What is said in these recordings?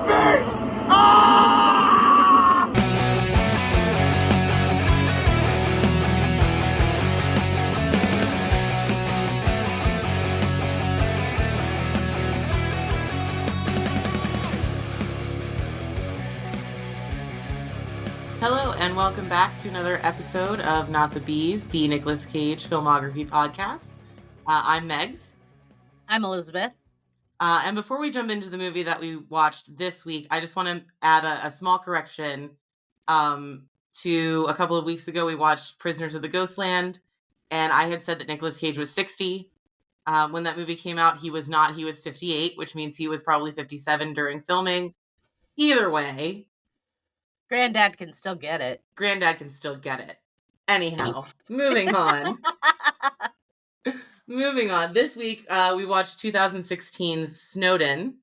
beast! Ah! Hello, and welcome back to another episode of Not the Bees, the Nicolas Cage filmography podcast. I'm Megs. I'm Elizabeth. And before we jump into the movie that we watched this week, I just want to add a small correction. To a couple of weeks ago, we watched Prisoners of the Ghostland, and I had said that Nicolas Cage was 60. When that movie came out, he was not. He was 58, which means he was probably 57 during filming. Either way, Granddad can still get it. Granddad can still get it. Anyhow, moving on. Moving on. This week, we watched 2016's Snowden,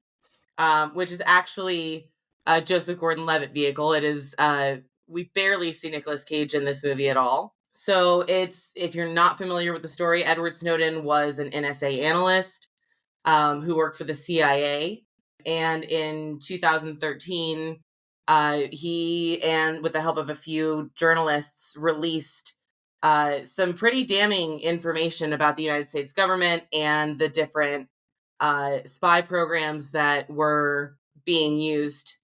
which is actually a Joseph Gordon-Levitt vehicle. It is, we barely see Nicolas Cage in this movie at all. So if you're not familiar with the story, Edward Snowden was an NSA analyst who worked for the CIA. And in 2013, he, and with the help of a few journalists, released some pretty damning information about the United States government and the different spy programs that were being used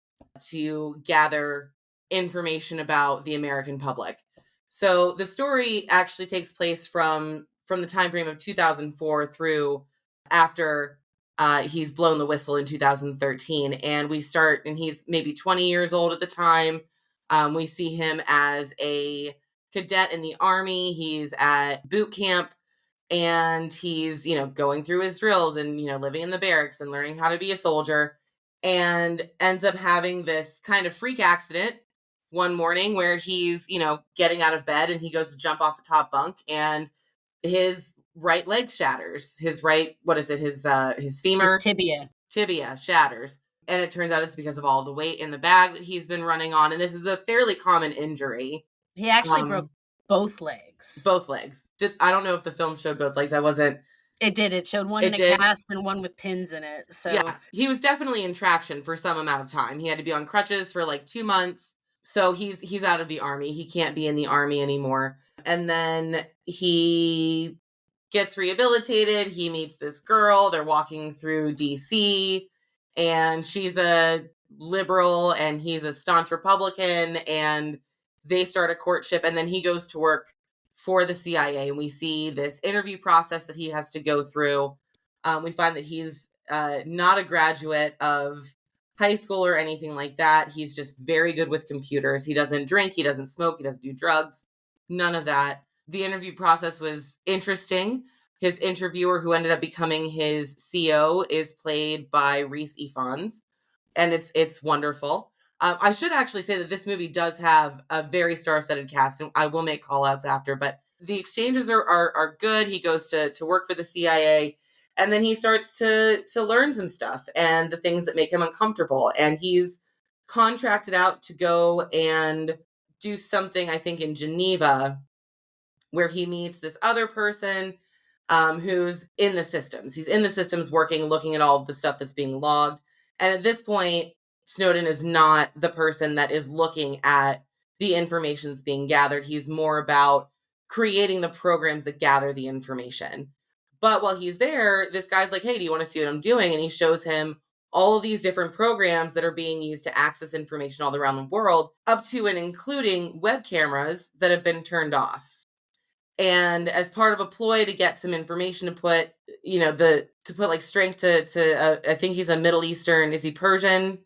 to gather information about the American public. So the story actually takes place from the time frame of 2004 through after he's blown the whistle in 2013. And we start, and he's maybe 20 years old at the time. We see him as a cadet in the Army. He's at boot camp, and he's, going through his drills and, living in the barracks and learning how to be a soldier, and ends up having this kind of freak accident one morning where he's, getting out of bed, and he goes to jump off the top bunk, and his right leg shatters. His right, his femur? His tibia shatters. And it turns out it's because of all the weight in the bag that he's been running on. And this is a fairly common injury. He actually broke both legs. Both legs. I don't know if the film showed both legs. It did. It showed one in a cast and one with pins in it. So yeah, he was definitely in traction for some amount of time. He had to be on crutches for like 2 months. So he's out of the Army. He can't be in the Army anymore. And then he gets rehabilitated. He meets this girl. They're walking through DC, and she's a liberal and he's a staunch Republican, and they start a courtship, and then he goes to work for the CIA, and we see this interview process that he has to go through. We find that he's not a graduate of high school or anything like that. He's just very good with computers. He doesn't drink, he doesn't smoke, he doesn't do drugs, none of that. The interview process was interesting. His interviewer, who ended up becoming his CO, is played by Rhys Ifans, and it's wonderful. I should actually say that this movie does have a very star-studded cast, and I will make call-outs after, but the exchanges are good. He goes to work for the CIA, and then he starts to learn some stuff and the things that make him uncomfortable. And he's contracted out to go and do something, I think, in Geneva, where he meets this other person who's in the systems. He's in the systems working, looking at all the stuff that's being logged. And at this point, Snowden is not the person that is looking at the information that's being gathered. He's more about creating the programs that gather the information. But while he's there, this guy's like, hey, do you want to see what I'm doing? And he shows him all of these different programs that are being used to access information all around the world, up to and including web cameras that have been turned off. And as part of a ploy to get some information to put, like strength to I think he's a Middle Eastern, is he Persian?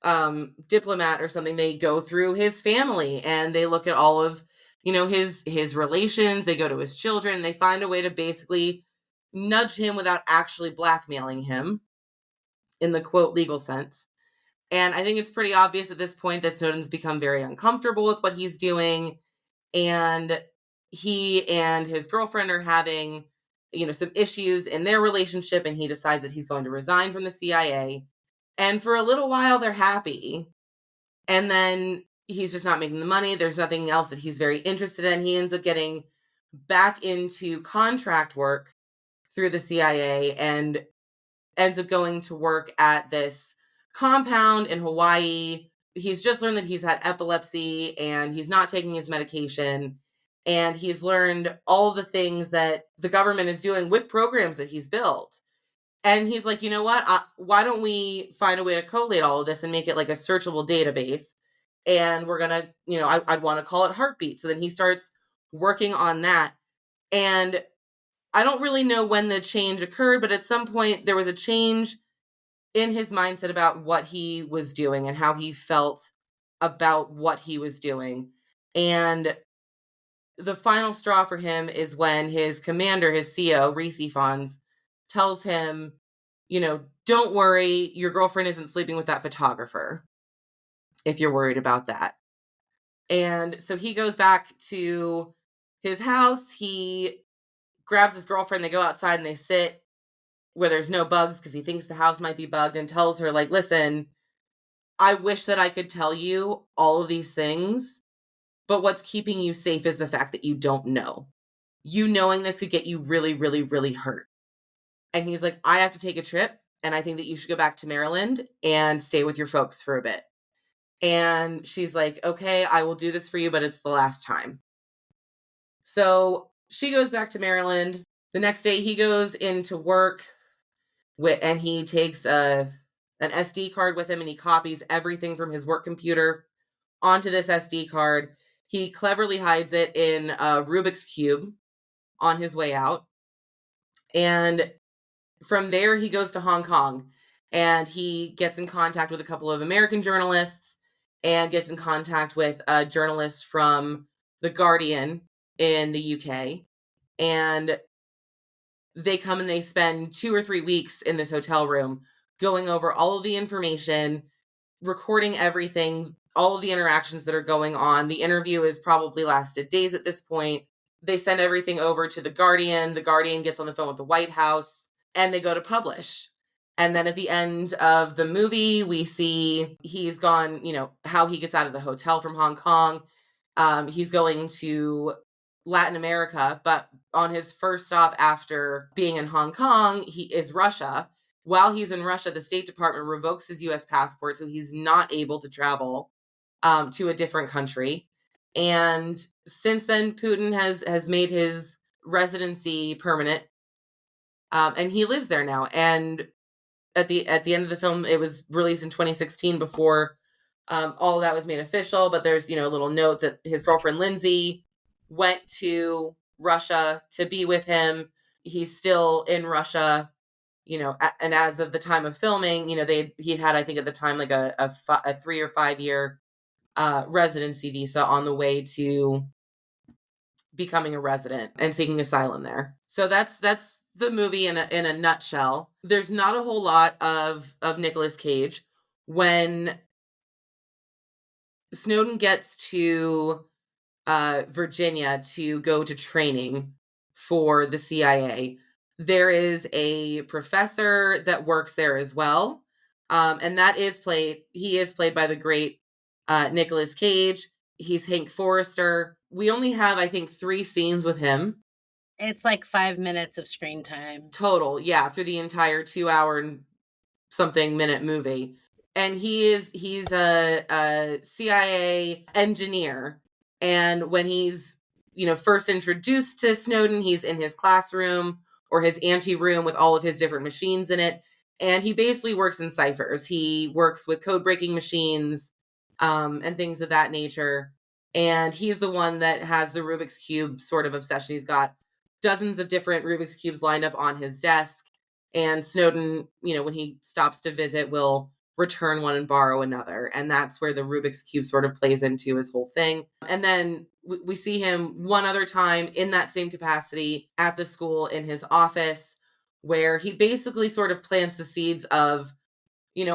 Diplomat or something. They go through his family and they look at all of, his relations. They go to his children. They find a way to basically nudge him without actually blackmailing him in the quote legal sense. And I think it's pretty obvious at this point that Snowden's become very uncomfortable with what he's doing. And he and his girlfriend are having, some issues in their relationship, and he decides that he's going to resign from the CIA. And for a little while, they're happy. And then he's just not making the money. There's nothing else that he's very interested in. He ends up getting back into contract work through the CIA and ends up going to work at this compound in Hawaii. He's just learned that he's had epilepsy and he's not taking his medication. And he's learned all the things that the government is doing with programs that he's built. And he's like, you know what? Why don't we find a way to collate all of this and make it like a searchable database? And we're going to, I'd want to call it Heartbeat. So then he starts working on that. And I don't really know when the change occurred, but at some point there was a change in his mindset about what he was doing and how he felt about what he was doing. And the final straw for him is when his commander, his CO, Reese Fons, tells him, don't worry, your girlfriend isn't sleeping with that photographer, if you're worried about that. And so he goes back to his house. He grabs his girlfriend. They go outside and they sit where there's no bugs because he thinks the house might be bugged, and tells her, like, listen, I wish that I could tell you all of these things, but what's keeping you safe is the fact that you don't know. You knowing this could get you really, really, really hurt. And he's like, I have to take a trip, and I think that you should go back to Maryland and stay with your folks for a bit. And she's like, okay, I will do this for you, but it's the last time. So she goes back to Maryland. The next day he goes into work and he takes an SD card with him, and he copies everything from his work computer onto this SD card. He cleverly hides it in a Rubik's Cube on his way out. And from there, he goes to Hong Kong, and he gets in contact with a couple of American journalists and gets in contact with a journalist from The Guardian in the UK. And they come and they spend 2 or 3 weeks in this hotel room going over all of the information, recording everything, all of the interactions that are going on. The interview has probably lasted days at this point. They send everything over to The Guardian. The Guardian gets on the phone with the White House, and they go to publish. And then at the end of the movie, we see he's gone, how he gets out of the hotel from Hong Kong. He's going to Latin America, but on his first stop after being in Hong Kong, he is Russia. While he's in Russia, the State Department revokes his U.S. passport, so he's not able to travel to a different country. And since then, Putin has made his residency permanent, and he lives there now. And at the end of the film, it was released in 2016 before all of that was made official. But there's a little note that his girlfriend Lindsay went to Russia to be with him. He's still in Russia, and as of the time of filming, he'd had, I think at the time, like a 3 or 5 year residency visa on the way to becoming a resident and seeking asylum there. So that's the movie in a nutshell. There's not a whole lot of Nicolas Cage. When Snowden gets to Virginia to go to training for the CIA, there is a professor that works there as well. And he is played by the great Nicolas Cage. He's Hank Forrester. We only have, I think, 3 scenes with him. It's like 5 minutes of screen time. Total, yeah, through the entire 2-hour and something minute movie. And he's a CIA engineer. And when he's, first introduced to Snowden, he's in his classroom or his ante-room with all of his different machines in it. And he basically works in ciphers. He works with code-breaking machines and things of that nature. And he's the one that has the Rubik's Cube sort of obsession. He's got dozens of different Rubik's Cubes lined up on his desk. And Snowden, when he stops to visit, will return one and borrow another. And that's where the Rubik's Cube sort of plays into his whole thing. And then we see him one other time in that same capacity at the school in his office, where he basically sort of plants the seeds of,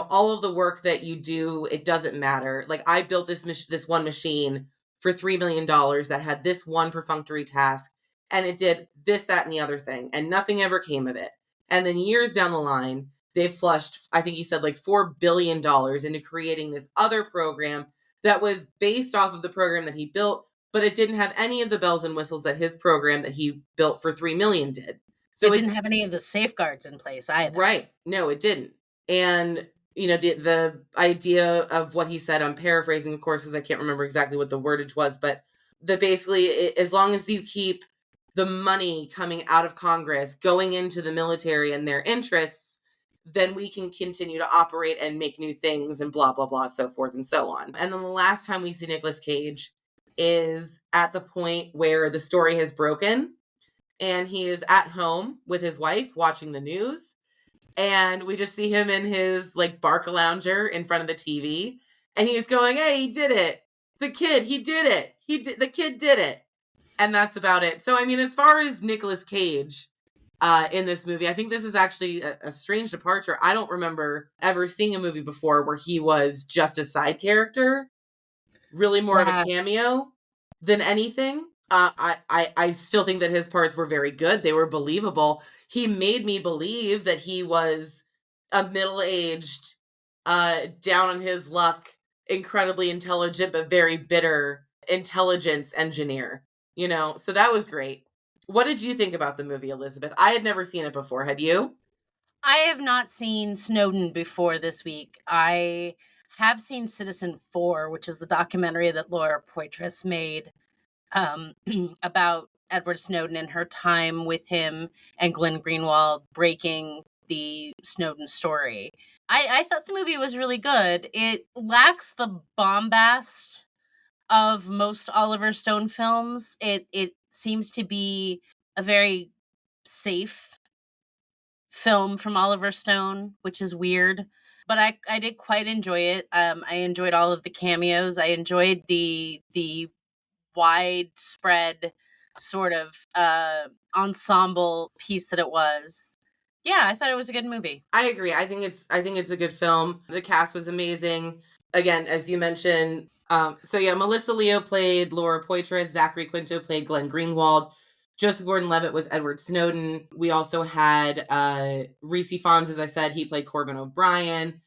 all of the work that you do, it doesn't matter. Like, I built this one machine for $3 million that had this one perfunctory task, and it did this, that, and the other thing, and nothing ever came of it. And then years down the line, they flushed, I think he said, like $4 billion into creating this other program that was based off of the program that he built, but it didn't have any of the bells and whistles that his program that he built for $3 million did. So it didn't have any of the safeguards in place either. Right. No, it didn't. And the idea of what he said, I'm paraphrasing, of course, because I can't remember exactly what the wordage was, but basically, as long as you keep the money coming out of Congress going into the military and their interests, then we can continue to operate and make new things and blah, blah, blah, so forth and so on. And then the last time we see Nicolas Cage is at the point where the story has broken and he is at home with his wife watching the news. And we just see him in his like Barca lounger in front of the TV. And he's going, hey, he did it. The kid, he did it. The kid did it. And that's about it. So, I mean, as far as Nicolas Cage in this movie, I think this is actually a strange departure. I don't remember ever seeing a movie before where he was just a side character, really more of a cameo than anything. I still think that his parts were very good. They were believable. He made me believe that he was a middle-aged, down on his luck, incredibly intelligent, but very bitter intelligence engineer. So that was great. What did you think about the movie, Elizabeth? I had never seen it before. Had you? I have not seen Snowden before this week. I have seen Citizen 4, which is the documentary that Laura Poitras made about Edward Snowden and her time with him and Glenn Greenwald breaking the Snowden story. I thought the movie was really good. It lacks the bombast of most Oliver Stone films. It seems to be a very safe film from Oliver Stone, which is weird. But I did quite enjoy it. I enjoyed all of the cameos. I enjoyed the widespread sort of ensemble piece that it was. Yeah, I thought it was a good movie. I agree. I think it's a good film. The cast was amazing. Again, as you mentioned, Melissa Leo played Laura Poitras, Zachary Quinto played Glenn Greenwald, Joseph Gordon-Levitt was Edward Snowden. We also had Reese Fonz, as I said, he played Corbin O'Brien.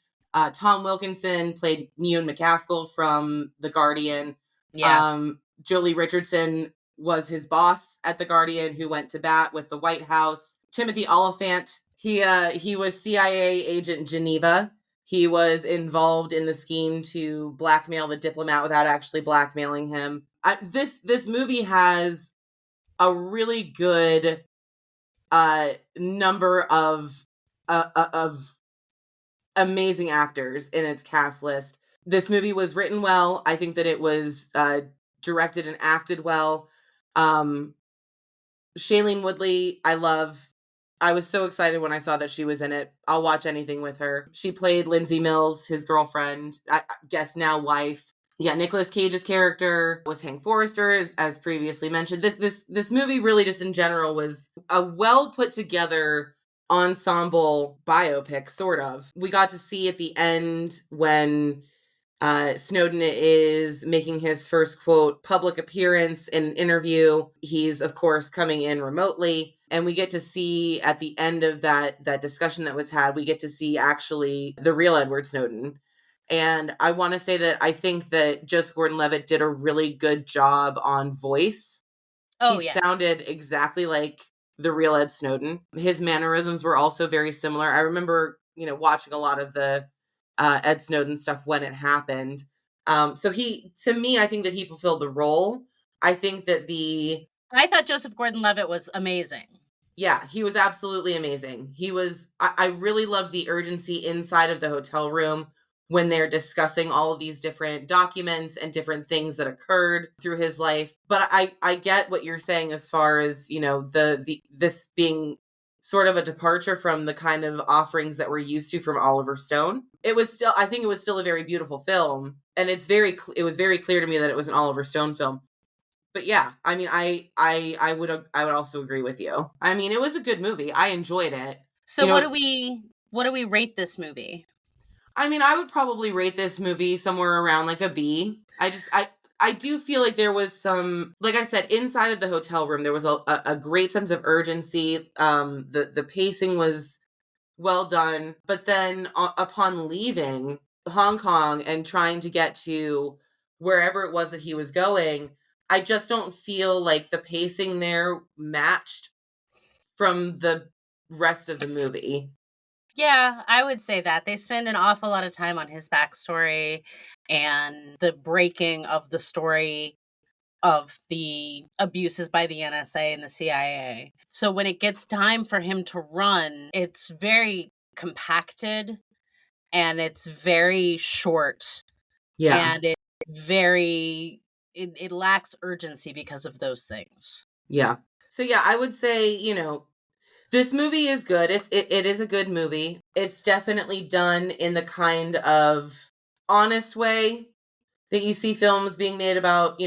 Tom Wilkinson played Ewan McCaskill from The Guardian. Yeah. Jolie Richardson was his boss at The Guardian, who went to bat with the White House. Timothy Oliphant, he was CIA agent Geneva. He was involved in the scheme to blackmail the diplomat without actually blackmailing him. This movie has a really good number of amazing actors in its cast list. This movie was written well. I think that it was directed and acted well. Shailene Woodley, I love. I was so excited when I saw that she was in it. I'll watch anything with her. She played Lindsay Mills, his girlfriend, I guess now wife. Yeah, Nicolas Cage's character was Hank Forrester, as previously mentioned. This movie really just in general was a well put together ensemble biopic, sort of. We got to see at the end when Snowden is making his first, quote, public appearance in an interview. He's, of course, coming in remotely. And we get to see at the end of that discussion that was had, we get to see actually the real Edward Snowden. And I want to say that I think that Joseph Gordon-Levitt did a really good job on voice. Oh, he yes. sounded exactly like the real Ed Snowden. His mannerisms were also very similar. I remember, watching a lot of the Ed Snowden stuff when it happened. So to me, I think that he fulfilled the role. I think that I thought Joseph Gordon-Levitt was amazing. Yeah, he was absolutely amazing. I really loved the urgency inside of the hotel room when they're discussing all of these different documents and different things that occurred through his life. But I get what you're saying as far as, this being sort of a departure from the kind of offerings that we're used to from Oliver Stone. I think it was still a very beautiful film. And it was very clear to me that it was an Oliver Stone film. But yeah, I mean, I would also agree with you. I mean, it was a good movie. I enjoyed it. So what do we rate this movie? I mean, I would probably rate this movie somewhere around like a B. I do feel like there was some, like I said, inside of the hotel room, there was a great sense of urgency. The pacing was well done. But then upon leaving Hong Kong and trying to get to wherever it was that he was going, I just don't feel like the pacing there matched from the rest of the movie. Yeah, I would say that. They spend an awful lot of time on his backstory and the breaking of the story of the abuses by the NSA and the CIA. So when it gets time for him to run, it's very compacted and it's very short Yeah. and it lacks urgency because of those things. Yeah. So yeah, I would say, this movie is good. It is a good movie. It's definitely done in the kind of honest way that you see films being made about,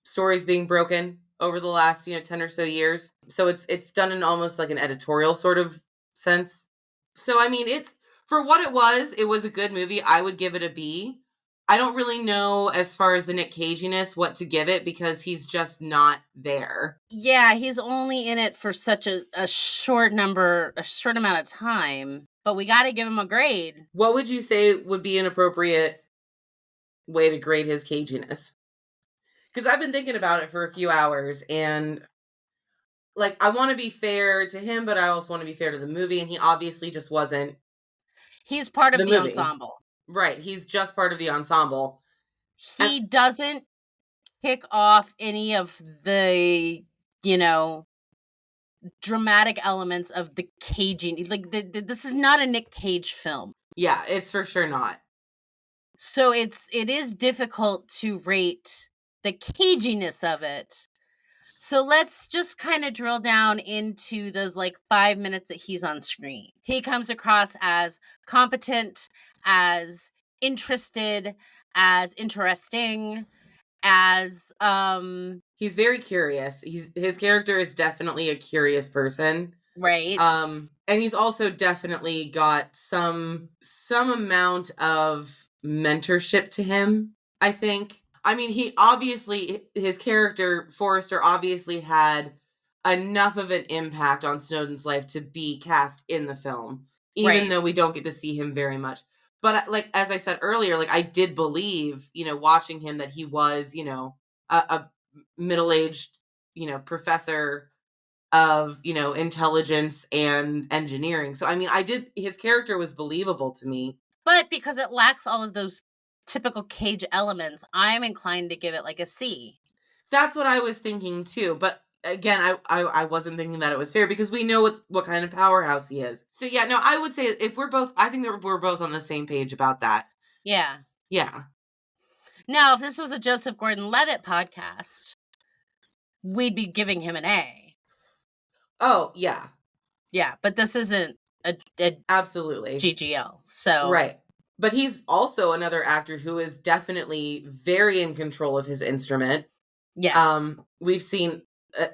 stories being broken over the last, 10 or so years. So it's done in almost like an editorial sort of sense. So I mean, it's for what it was a good movie. I would give it a B. I don't really know as far as the Nick Caginess what to give it because he's just not there. Yeah, he's only in it for such a short amount of time, but we got to give him a grade. What would you say would be an appropriate way to grade his caginess? Because I've been thinking about it for a few hours, and like I want to be fair to him, but I also want to be fair to the movie, and he obviously just wasn't. He's part of The the movie. ensemble. Right, he's just part of the ensemble. He doesn't kick off any of the, dramatic elements of the caging. Like this is not a Nick Cage film. Yeah, it's for sure not. So it is difficult to rate the caginess of it. So let's just kind of drill down into those 5 minutes that he's on screen. He comes across as competent, as interested, as interesting, as he's very curious. His character is definitely a curious person. Right. And he's also definitely got some amount of mentorship to him, I think. I mean, his character, Forrester, obviously had enough of an impact on Snowden's life to be cast in the film, even though we don't get to see him very much. But as I said earlier, I did believe, watching him that he was, a middle-aged, professor of, intelligence and engineering. So, I mean, his character was believable to me. But because it lacks all of those typical Cage elements, I'm inclined to give it a C. That's what I was thinking too. But again, I wasn't thinking that it was fair because we know what kind of powerhouse he is. So yeah, no, I would say I think that we're both on the same page about that. Yeah. Yeah. Now, if this was a Joseph Gordon-Levitt podcast, we'd be giving him an A. Oh, yeah. Yeah, but this isn't a absolutely GGL. So right. But he's also another actor who is definitely very in control of his instrument. Yes. We've seen,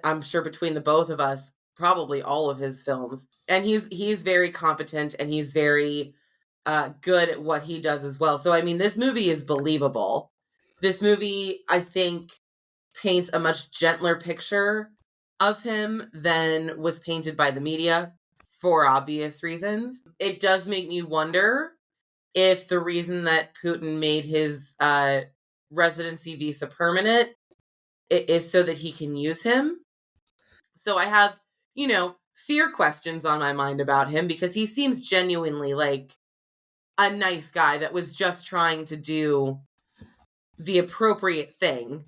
I'm sure between the both of us, probably all of his films. And he's very competent and he's very good at what he does as well. So, I mean, this movie is believable. This movie, I think, paints a much gentler picture of him than was painted by the media for obvious reasons. It does make me wonder if the reason that Putin made his residency visa permanent is so that he can use him. So I have, fear questions on my mind about him because he seems genuinely like a nice guy that was just trying to do the appropriate thing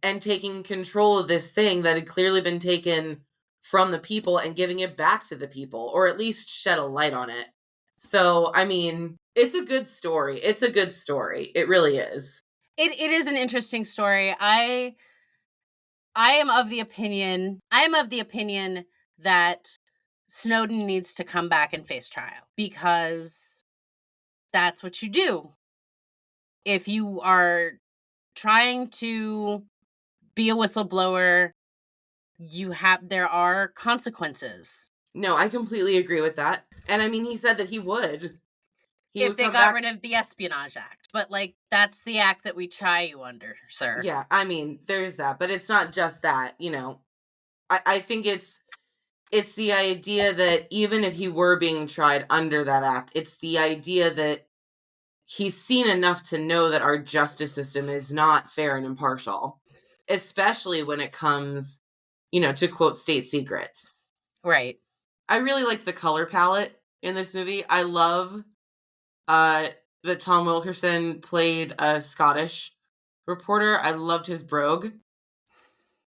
and taking control of this thing that had clearly been taken from the people and giving it back to the people, or at least shed a light on it. So, I mean, it's a good story. It's a good story. It really is. It is an interesting story. I am of the opinion that Snowden needs to come back and face trial because that's what you do. If you are trying to be a whistleblower, there are consequences. No, I completely agree with that. And I mean, he said that he would. If they got rid of the Espionage Act. But, that's the act that we try you under, sir. Yeah, I mean, there's that. But it's not just that, I think it's the idea that even if he were being tried under that act, it's the idea that he's seen enough to know that our justice system is not fair and impartial, especially when it comes, to quote, state secrets. Right. I really like the color palette in this movie. I love that Tom Wilkerson played a Scottish reporter. I loved his brogue.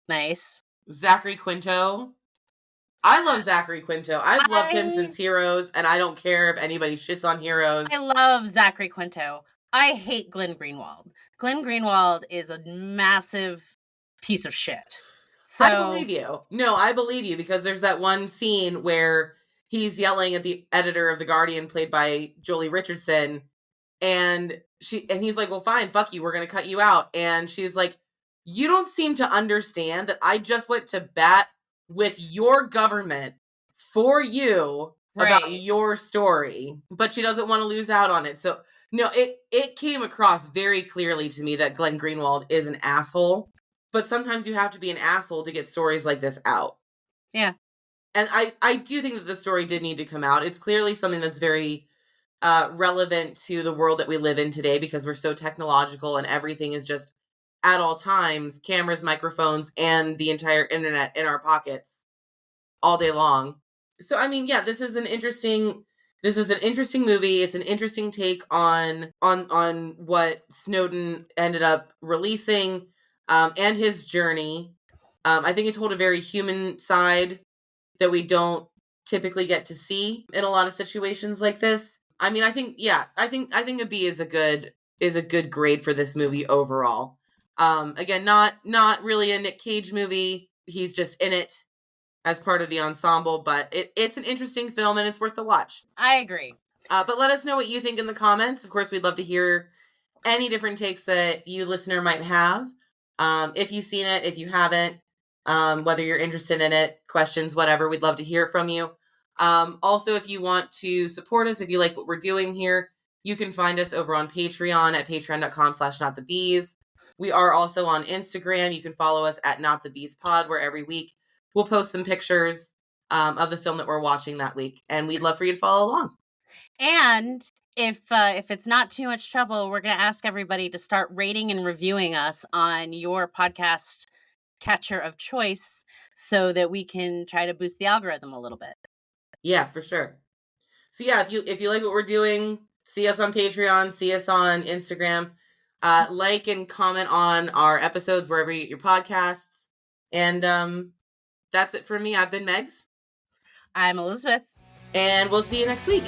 Nice. Zachary Quinto. I love Zachary Quinto. I've loved him since Heroes, and I don't care if anybody shits on Heroes. I love Zachary Quinto. I hate Glenn Greenwald. Glenn Greenwald is a massive piece of shit. So I believe you. No, I believe you, because there's that one scene where he's yelling at the editor of The Guardian, played by Jolie Richardson, and he's like, well, fine, fuck you, we're gonna cut you out. And she's like, you don't seem to understand that I just went to bat with your government for you about your story, but she doesn't want to lose out on it. So no, it came across very clearly to me that Glenn Greenwald is an asshole, but sometimes you have to be an asshole to get stories like this out. Yeah. And I do think that the story did need to come out. It's clearly something that's very relevant to the world that we live in today, because we're so technological and everything is just at all times, cameras, microphones, and the entire internet in our pockets all day long. So, I mean, yeah, this is an interesting movie. It's an interesting take on what Snowden ended up releasing, and his journey. I think it told a very human side that we don't typically get to see in a lot of situations like this. I mean, I think a B is a good grade for this movie overall. Again, not really a Nick Cage movie. He's just in it as part of the ensemble, but it's an interesting film and it's worth the watch. I agree. But let us know what you think in the comments. Of course, we'd love to hear any different takes that you listener might have. If you've seen it, if you haven't, whether you're interested in it, questions, whatever, we'd love to hear from you. Also, if you want to support us, if you like what we're doing here, you can find us over on Patreon at patreon.com/notthebees. We are also on Instagram. You can follow us at NotTheBeesPod, where every week we'll post some pictures of the film that we're watching that week, and we'd love for you to follow along. And if it's not too much trouble, we're going to ask everybody to start rating and reviewing us on your podcast catcher of choice, so that we can try to boost the algorithm a little bit. Yeah, for sure. So yeah, if you like what we're doing, see us on Patreon, see us on Instagram. Like and comment on our episodes wherever you get your podcasts. And that's it for me. I've been Megs. I'm Elizabeth. And we'll see you next week.